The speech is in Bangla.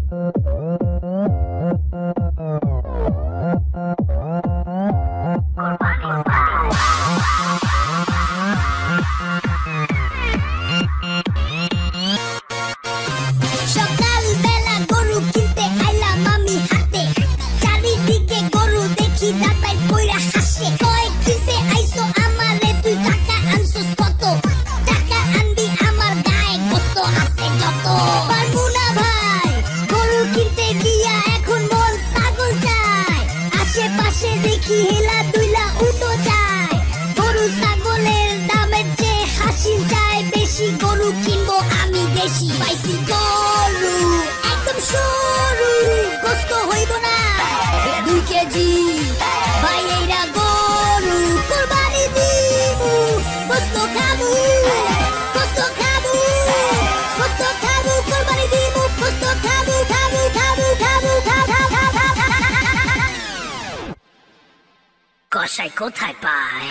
সকালবেলা গরু কিনতে আইলাম আমি হাতে, চারিদিকে গরু দেখি দাঁতাই কইরা হাসে, কয় কিনতে আইছো আমারে তুই টাকা আনছস কত, টাকা আনবি আমার গায়ে কত আছে যত, পারবো না ভাই গরু কিনতে গিয়া এখন মন ছাগল চায়, আশেপাশে দেখি হেলা দুইলা উটো যায়, গরু ছাগলের দামের চেয়ে হাসিল চায় বেশি, গরু কিনবো আমি দেশি, পাইছি গরু একদম সরু, গোস্ত হইব না 2 কেজি, ভাই এইরা গরু কুরবানি দিমু, গোস্ত খাবো, গোস্ত খাবো, গোস্ত খাবো, কুরবানি দিমু, গোস্ত খাবো, খাবো, খাবো, খাবো, কসাই কোথায় পায়?